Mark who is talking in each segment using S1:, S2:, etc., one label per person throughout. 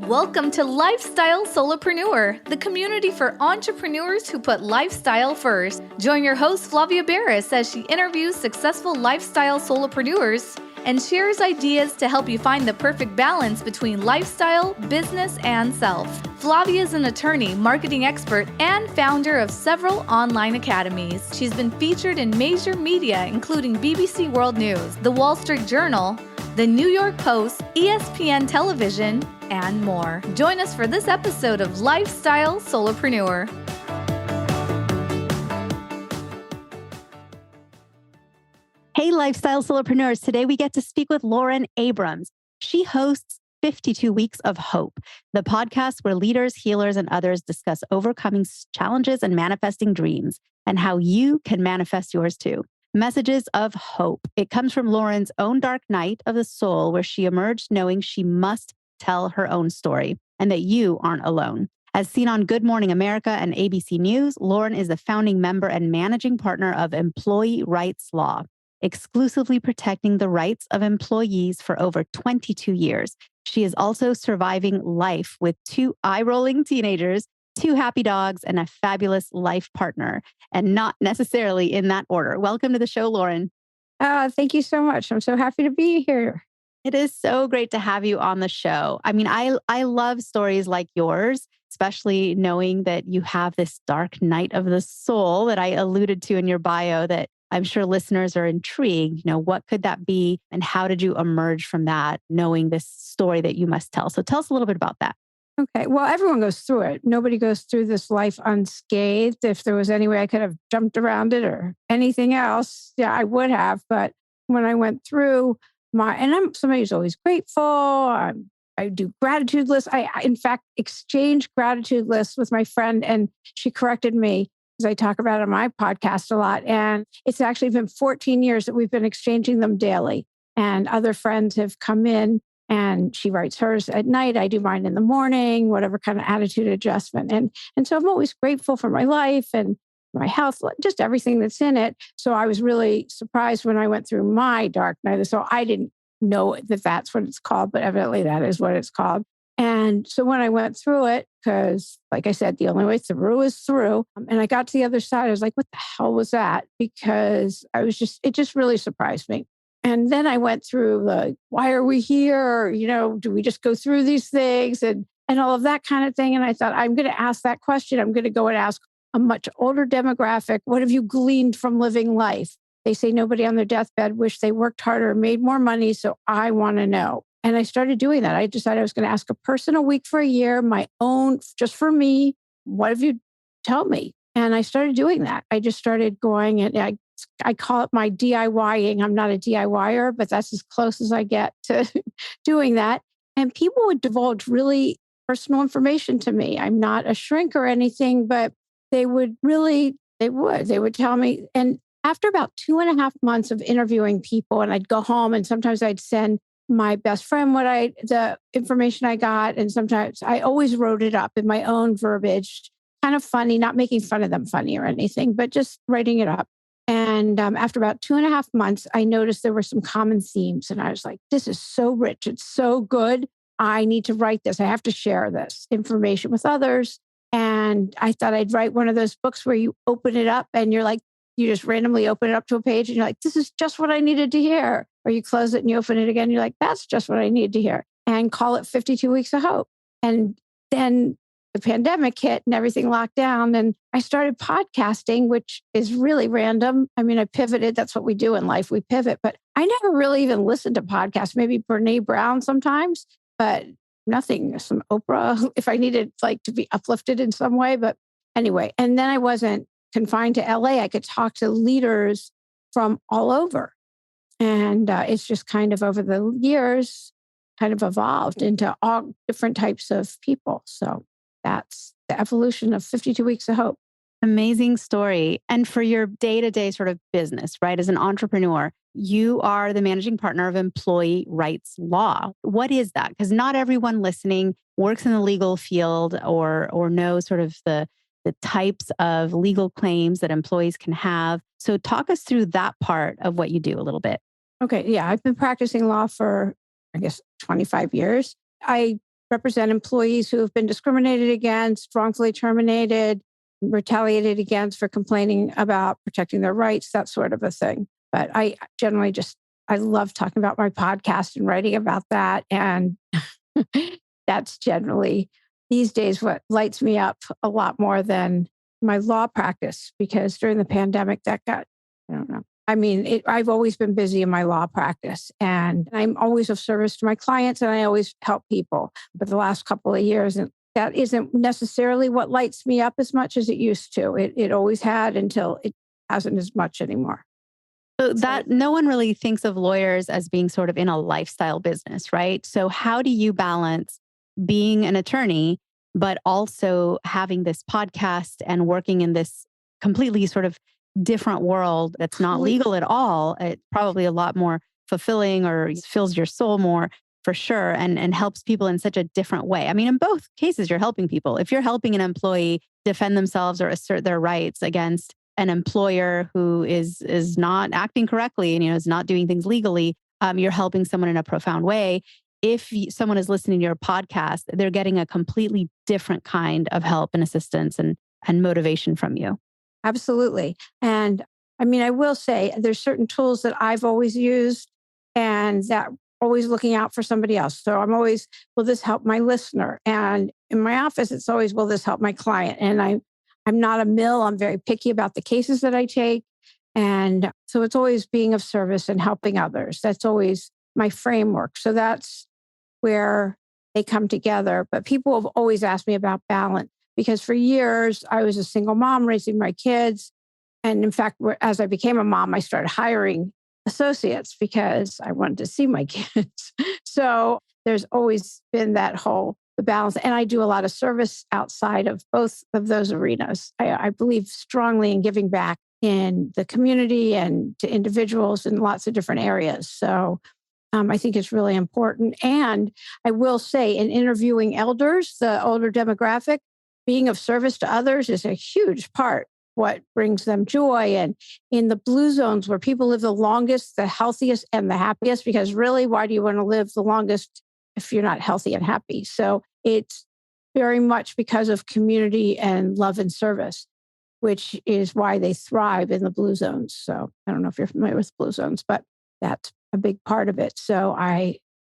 S1: Welcome to Lifestyle Solopreneur, the community for entrepreneurs who put lifestyle first. Join your host, Flavia Barris, as she interviews successful lifestyle solopreneurs and shares ideas to help you find the perfect balance between lifestyle, business, and self. Flavia is an attorney, marketing expert, and founder of several online academies. She's been featured in major media, including BBC World News, The Wall Street Journal, The New York Post, ESPN Television, and more. Join us for this episode of Lifestyle Solopreneur.
S2: Hey, Lifestyle Solopreneurs. Today we get to speak with Lauren Abrams. She hosts 52 Weeks of Hope, the podcast where leaders, healers, and others discuss overcoming challenges and manifesting dreams and how you can manifest yours too. Messages of hope. It comes from Lauren's own dark night of the soul, where she emerged knowing she must tell her own story and that you aren't alone. As seen on Good Morning America and ABC News, Lauren is the founding member and managing partner of Employee Rights Law, exclusively protecting the rights of employees for over 22 years. She is also surviving life with 2 eye-rolling teenagers, 2 happy dogs, and a fabulous life partner, and not necessarily in that order. Welcome to the show, Lauren.
S3: Thank you so much. I'm so happy to be here.
S2: It is so great to have you on the show. I mean, I love stories like yours, especially knowing that you have this dark night of the soul that I alluded to in your bio that I'm sure listeners are intrigued. You know, what could that be? And how did you emerge from that, knowing this story that you must tell? So tell us a little bit about that.
S3: Okay. Well, everyone goes through it. Nobody goes through this life unscathed. If there was any way I could have jumped around it or anything else, yeah, I would have. But when I went through I'm somebody who's always grateful. I do gratitude lists. I, in fact, exchange gratitude lists with my friend, and she corrected me because I talk about it on my podcast a lot. And it's actually been 14 years that we've been exchanging them daily. And other friends have come in, and she writes hers at night. I do mine in the morning, whatever kind of attitude adjustment. And so I'm always grateful for my life and my health, just everything that's in it. So I was really surprised when I went through my dark night. So I didn't know that that's what it's called, but evidently that is what it's called. And so when I went through it, because like I said, the only way through is through. And I got to the other side, I was like, what the hell was that? Because it just really surprised me. And then I went through why are we here? You know, do we just go through these things and all of that kind of thing? And I thought, I'm going to ask that question. I'm going to go and ask a much older demographic, what have you gleaned from living life? They say nobody on their deathbed wished they worked harder, made more money. So I want to know. And I started doing that. I decided I was going to ask a person a week for a year, my own, just for me. What have you tell me? And I started doing that. I just started going and I call it my DIYing. I'm not a DIYer, but that's as close as I get to doing that. And people would divulge really personal information to me. I'm not a shrink or anything, but they would tell me. And after about 2.5 months of interviewing people, and I'd go home and sometimes I'd send my best friend the information I got. And sometimes I always wrote it up in my own verbiage, kind of funny, not making fun of them funny or anything, but just writing it up. And after about 2.5 months, I noticed there were some common themes. And I was like, this is so rich. It's so good. I need to write this. I have to share this information with others. And I thought I'd write one of those books where you open it up and you're like, you just randomly open it up to a page and you're like, this is just what I needed to hear. Or you close it and you open it again. And you're like, that's just what I needed to hear. And call it 52 Weeks of Hope. And then the pandemic hit and everything locked down. And I started podcasting, which is really random. I mean, I pivoted. That's what we do in life. We pivot. But I never really even listened to podcasts, maybe Brene Brown sometimes, but nothing, some Oprah, if I needed to be uplifted in some way. But anyway, and then I wasn't confined to LA. I could talk to leaders from all over. And it's just kind of over the years, kind of evolved into all different types of people. So that's the evolution of 52 Weeks of Hope.
S2: Amazing story. And for your day-to-day sort of business, right? As an entrepreneur, you are the managing partner of Employee Rights Law. What is that? Because not everyone listening works in the legal field or knows sort of the types of legal claims that employees can have. So talk us through that part of what you do a little bit.
S3: Okay. Yeah. I've been practicing law for, I guess, 25 years. I represent employees who have been discriminated against, wrongfully terminated, retaliated against for complaining about protecting their rights, that sort of a thing. But I generally I love talking about my podcast and writing about that. And that's generally these days what lights me up a lot more than my law practice, because during the pandemic that got, I don't know. I mean, I've always been busy in my law practice and I'm always of service to my clients and I always help people. But the last couple of years, and that isn't necessarily what lights me up as much as it used to. It always had until it hasn't as much anymore.
S2: So that no one really thinks of lawyers as being sort of in a lifestyle business, right? So how do you balance being an attorney, but also having this podcast and working in this completely sort of different world that's not legal at all? It's probably a lot more fulfilling or fills your soul more for sure, and helps people in such a different way. I mean, in both cases, you're helping people. If you're helping an employee defend themselves or assert their rights against an employer who is not acting correctly and is not doing things legally, you're helping someone in a profound way. If someone is listening to your podcast, they're getting a completely different kind of help and assistance and motivation from you.
S3: Absolutely. And I mean, I will say there's certain tools that I've always used and that always looking out for somebody else. So I'm always, will this help my listener? And in my office, it's always, will this help my client? And I'm not a mill. I'm very picky about the cases that I take. And so it's always being of service and helping others. That's always my framework. So that's where they come together. But people have always asked me about balance because for years I was a single mom raising my kids. And in fact, as I became a mom, I started hiring associates because I wanted to see my kids. So there's always been the balance. And I do a lot of service outside of both of those arenas. I believe strongly in giving back in the community and to individuals in lots of different areas. So I think it's really important. And I will say in interviewing elders, the older demographic, being of service to others is a huge part what brings them joy. And in the blue zones where people live the longest, the healthiest, and the happiest, because really, why do you want to live the longest if you're not healthy and happy? So it's very much because of community and love and service, which is why they thrive in the blue zones. So I don't know if you're familiar with blue zones, but that's a big part of it. So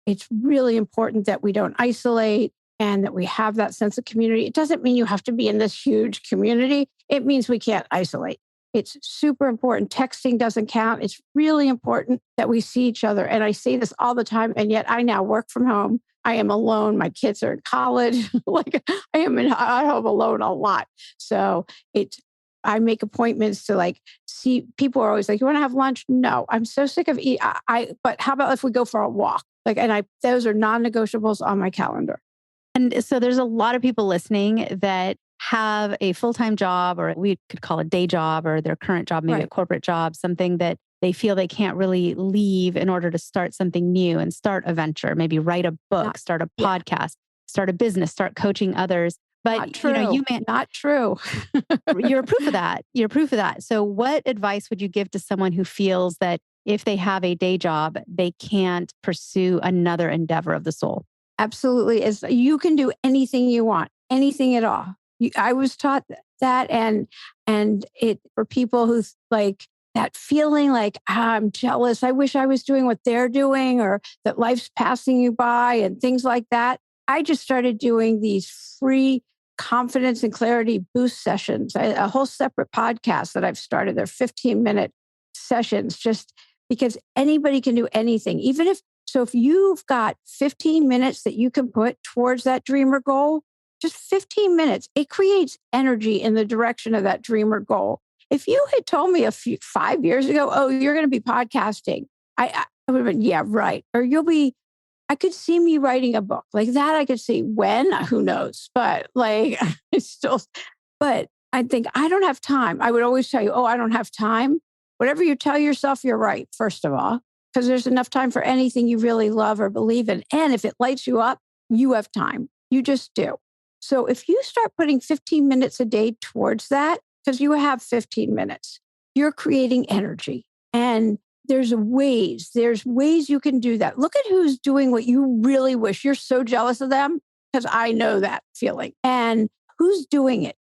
S3: it's really important that we don't isolate and that we have that sense of community. It doesn't mean you have to be in this huge community. It means we can't isolate. It's super important. Texting doesn't count. It's really important that we see each other. And I say this all the time. And yet I now work from home. I am alone. My kids are in college. I am at home alone a lot. So I make appointments to see people are always like, you want to have lunch? No, I'm so sick of eating. But how about if we go for a walk? Those are non-negotiables on my calendar.
S2: And so there's a lot of people listening that have a full-time job, or we could call a day job, or their current job, maybe a corporate job, something that they feel they can't really leave in order to start something new and start a venture, maybe write a book, start a podcast, start a business, start coaching others. But
S3: not true. Not true.
S2: You're proof of that. You're proof of that. So what advice would you give to someone who feels that if they have a day job, they can't pursue another endeavor of the soul?
S3: Absolutely. You can do anything you want, anything at all. I was taught that. And it for people who that feeling I'm jealous. I wish I was doing what they're doing, or that life's passing you by and things like that. I just started doing these free confidence and clarity boost sessions, a whole separate podcast that I've started. They're 15-minute sessions just because anybody can do anything. If you've got 15 minutes that you can put towards that dream or goal, just 15 minutes, it creates energy in the direction of that dream or goal. If you had told me 5 years ago, oh, you're going to be podcasting, I would have been, yeah, right. Or I could see me writing a book like that. I could see when, who knows, but but I think I don't have time. I would always tell you, oh, I don't have time. Whatever you tell yourself, you're right, first of all, because there's enough time for anything you really love or believe in. And if it lights you up, you have time. You just do. So if you start putting 15 minutes a day towards that, because you have 15 minutes, you're creating energy. And there's ways you can do that. Look at who's doing what you really wish. You're so jealous of them because I know that feeling. And who's doing it?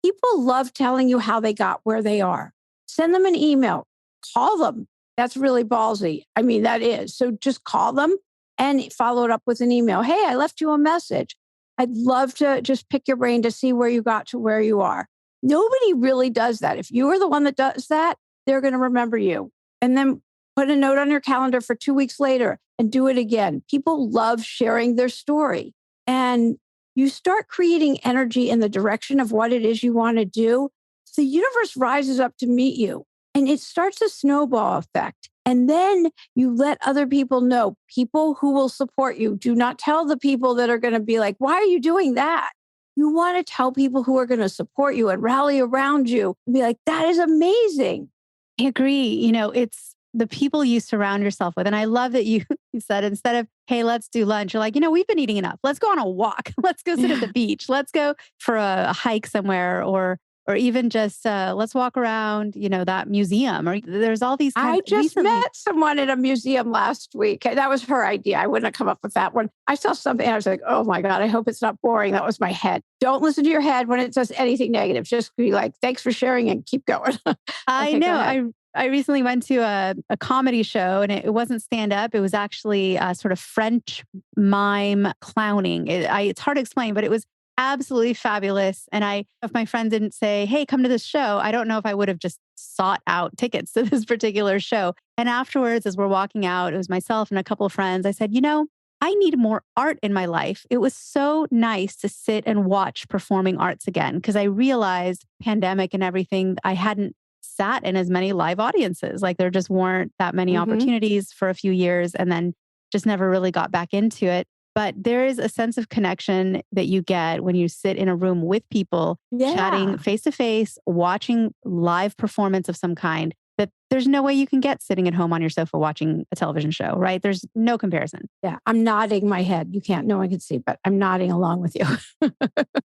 S3: People love telling you how they got where they are. Send them an email, call them. That's really ballsy. I mean, that is. So just call them and follow it up with an email. Hey, I left you a message. I'd love to just pick your brain to see where you got to where you are. Nobody really does that. If you are the one that does that, they're going to remember you. And then put a note on your calendar for 2 weeks later and do it again. People love sharing their story. And you start creating energy in the direction of what it is you want to do. The universe rises up to meet you and it starts a snowball effect. And then you let other people know, people who will support you. Do not tell the people that are going to be like, why are you doing that? You want to tell people who are going to support you and rally around you and be like, that is amazing.
S2: I agree. It's the people you surround yourself with. And I love that you said, instead of, hey, let's do lunch, you're like, we've been eating enough. Let's go on a walk. Let's go sit at the beach. Let's go for a hike somewhere, or even just let's walk around, that museum. Or there's all these kinds.
S3: I just met someone at a museum last week. That was her idea. I wouldn't have come up with that one. I saw something and I was like, oh my God, I hope it's not boring. That was my head. Don't listen to your head when it says anything negative. Just be like, thanks for sharing and keep going.
S2: I know. I recently went to a comedy show, and it wasn't stand up. It was actually sort of French mime clowning. It's hard to explain, but it was absolutely fabulous. And if my friend didn't say, hey, come to this show, I don't know if I would have just sought out tickets to this particular show. And afterwards, as we're walking out, it was myself and a couple of friends. I said, I need more art in my life. It was so nice to sit and watch performing arts again, because I realized pandemic and everything, I hadn't sat in as many live audiences. Like there just weren't that many opportunities for a few years, and then just never really got back into it. But there is a sense of connection that you get when you sit in a room with people, chatting face to face, watching live performance of some kind, that there's no way you can get sitting at home on your sofa watching a television show, right? There's no comparison.
S3: Yeah, I'm nodding my head. No one can see, but I'm nodding along with you.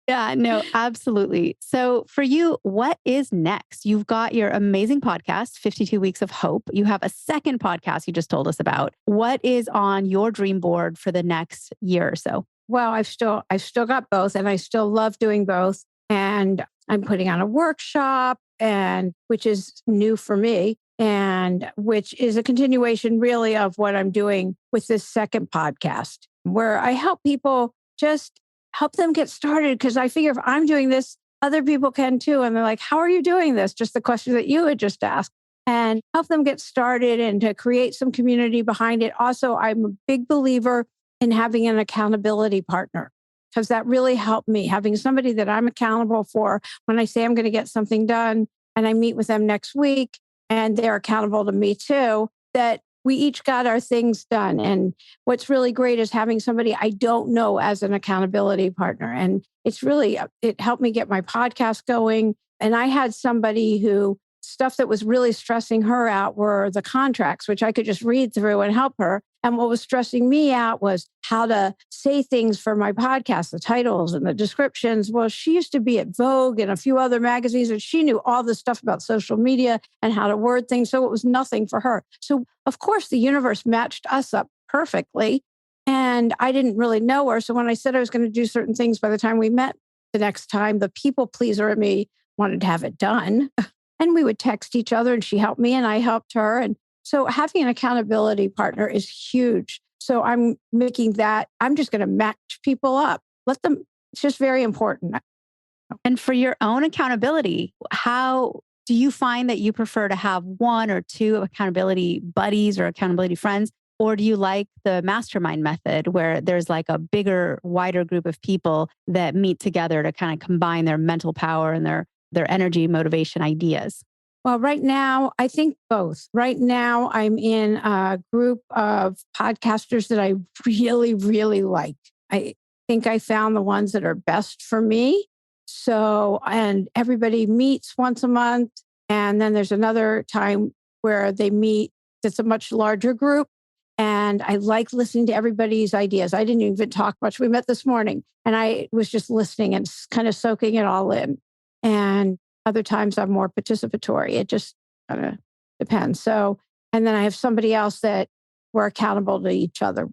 S2: Yeah, no, absolutely. So for you, what is next? You've got your amazing podcast, 52 Weeks of Hope. You have a second podcast you just told us about. What is on your dream board for the next year or so?
S3: Well, I've still got both, and I still love doing both. And I'm putting on a workshop, and which is new for me, and which is a continuation really of what I'm doing with this second podcast, where I help people, just help them get started. Because I figure if I'm doing this, other people can too. And they're like, how are you doing this? Just the question that you had just asked. And help them get started and to create some community behind it. Also, I'm a big believer in having an accountability partner, because that really helped me, having somebody that I'm accountable for when I say I'm going to get something done, and I meet with them next week and they're accountable to me too, that we each got our things done. And what's really great is having somebody I don't know as an accountability partner. And it helped me get my podcast going. And I had somebody who, stuff that was really stressing her out were the contracts, which I could just read through and help her. And what was stressing me out was how to say things for my podcast, the titles and the descriptions. Well, she used to be at Vogue and a few other magazines, and she knew all this stuff about social media and how to word things. So it was nothing for her. So of course, the universe matched us up perfectly. And I didn't really know her. So when I said I was going to do certain things, by the time we met the next time, the people pleaser in me wanted to have it done. And we would text each other, and she helped me and I helped her. And so having an accountability partner is huge. So I'm making that, I'm just going to match people up. It's just very important.
S2: And for your own accountability, how do you find that you prefer to have one or two accountability buddies or accountability friends? Or do you like the mastermind method, where there's like a bigger, wider group of people that meet together to kind of combine their mental power and their energy, motivation, ideas?
S3: Well, right now, I think both. Right now, I'm in a group of podcasters that I really, really like. I think I found the ones that are best for me. So, and everybody meets once a month. And then there's another time where they meet that's a much larger group. And I like listening to everybody's ideas. I didn't even talk much. We met this morning and I was just listening and kind of soaking it all in. And other times I'm more participatory. It just kind of depends. So, and then I have somebody else that we're accountable to each other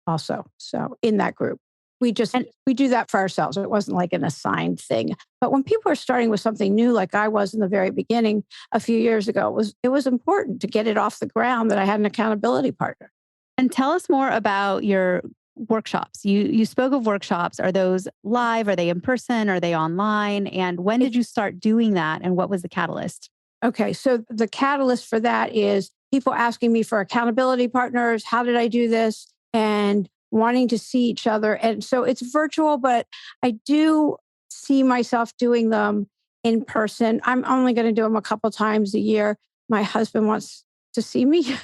S3: also. So in that group. We do that for ourselves. It wasn't like an assigned thing. But when people are starting with something new, like I was in the very beginning a few years ago, it was important to get it off the ground that I had an accountability partner.
S2: And tell us more about your workshops. You spoke of workshops. Are those live? Are they in person? Are they online? And when did you start doing that? And what was the catalyst?
S3: Okay, so the catalyst for that is people asking me for accountability partners. How did I do this? And wanting to see each other. And so it's virtual, but I do see myself doing them in person. I'm only going to do them a couple times a year. My husband wants to see me.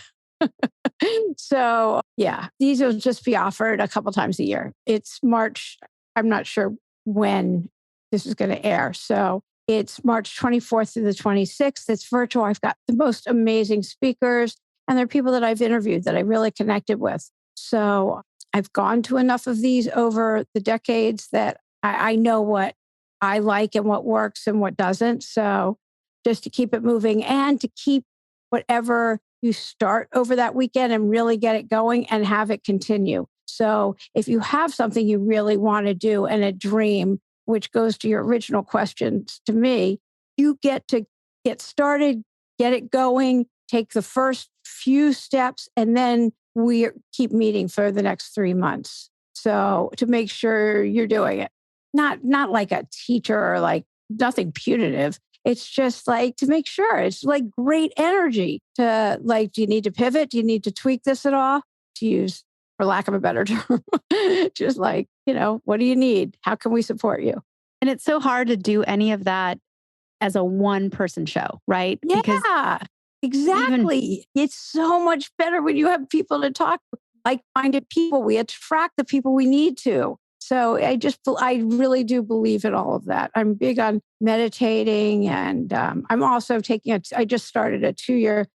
S3: So yeah, these will just be offered a couple times a year. It's March. I'm not sure when this is going to air. So it's March 24th through the 26th. It's virtual. I've got the most amazing speakers, and they're people that I've interviewed that I really connected with. So I've gone to enough of these over the decades that I know what I like and what works and what doesn't. So just to keep it moving and to keep whatever you start over that weekend and really get it going and have it continue. So if you have something you really want to do and a dream, which goes to your original questions to me, you get to get started, get it going, take the first few steps, and then we keep meeting for the next 3 months. So to make sure you're doing it, not like a teacher or like nothing punitive. It's just like to make sure it's like great energy to like, do you need to pivot? Do you need to tweak this at all? To use, for lack of a better term, just like, what do you need? How can we support you?
S2: And it's so hard to do any of that as a one-person show, right?
S3: Yeah.
S2: Because
S3: exactly. It's so much better when you have people to talk to, like-minded people. We attract the people we need to. So I really do believe in all of that. I'm big on meditating, and I'm also I just started a 2-year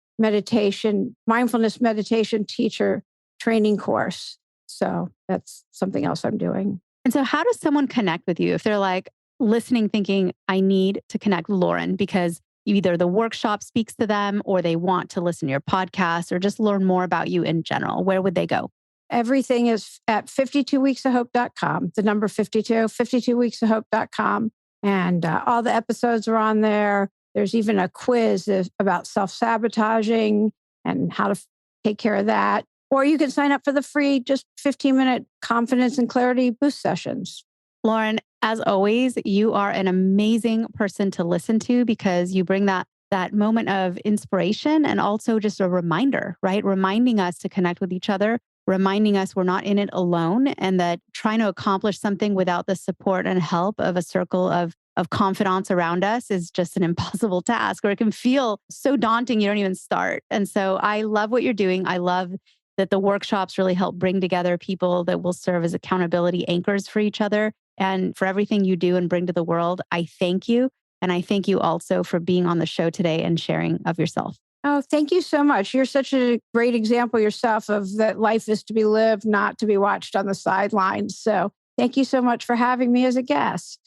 S3: mindfulness meditation teacher training course. So that's something else I'm doing.
S2: And so how does someone connect with you if they're like listening, thinking, I need to connect with Lauren because either the workshop speaks to them or they want to listen to your podcast or just learn more about you in general? Where would they go?
S3: Everything is at 52weeksofhope.com, the number 52weeksofhope.com. And all the episodes are on there. There's even a quiz about self-sabotaging and how to take care of that. Or you can sign up for the free, just 15-minute confidence and clarity boost sessions.
S2: Lauren, as always, you are an amazing person to listen to because you bring that moment of inspiration and also just a reminder, right? Reminding us to connect with each other, reminding us we're not in it alone and that trying to accomplish something without the support and help of a circle of confidants around us is just an impossible task, or it can feel so daunting you don't even start. And so I love what you're doing. I love that the workshops really help bring together people that will serve as accountability anchors for each other and for everything you do and bring to the world. I thank you. And I thank you also for being on the show today and sharing of yourself.
S3: Oh, thank you so much. You're such a great example yourself of that life is to be lived, not to be watched on the sidelines. So thank you so much for having me as a guest.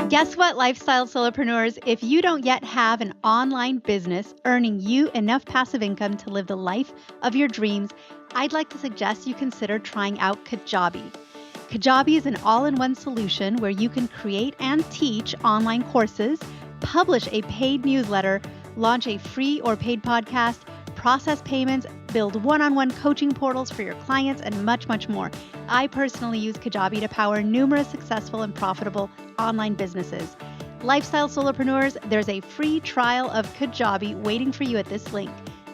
S4: Guess what, lifestyle solopreneurs? If you don't yet have an online business earning you enough passive income to live the life of your dreams, I'd like to suggest you consider trying out Kajabi. Kajabi is an all-in-one solution where you can create and teach online courses, publish a paid newsletter, launch a free or paid podcast, process payments, build one-on-one coaching portals for your clients, and much, much more. I personally use Kajabi to power numerous successful and profitable online businesses. Lifestyle solopreneurs, there's a free trial of Kajabi waiting for you at this link,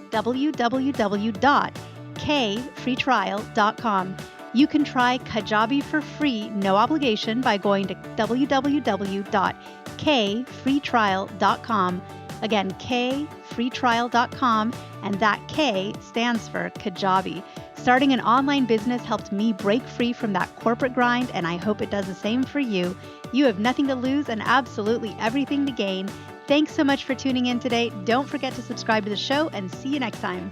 S4: www.kfreetrial.com. You can try Kajabi for free, no obligation, by going to www.kfreetrial.com. Again, kfreetrial.com, and that K stands for Kajabi. Starting an online business helped me break free from that corporate grind, and I hope it does the same for you. You have nothing to lose and absolutely everything to gain. Thanks so much for tuning in today. Don't forget to subscribe to the show, and see you next time.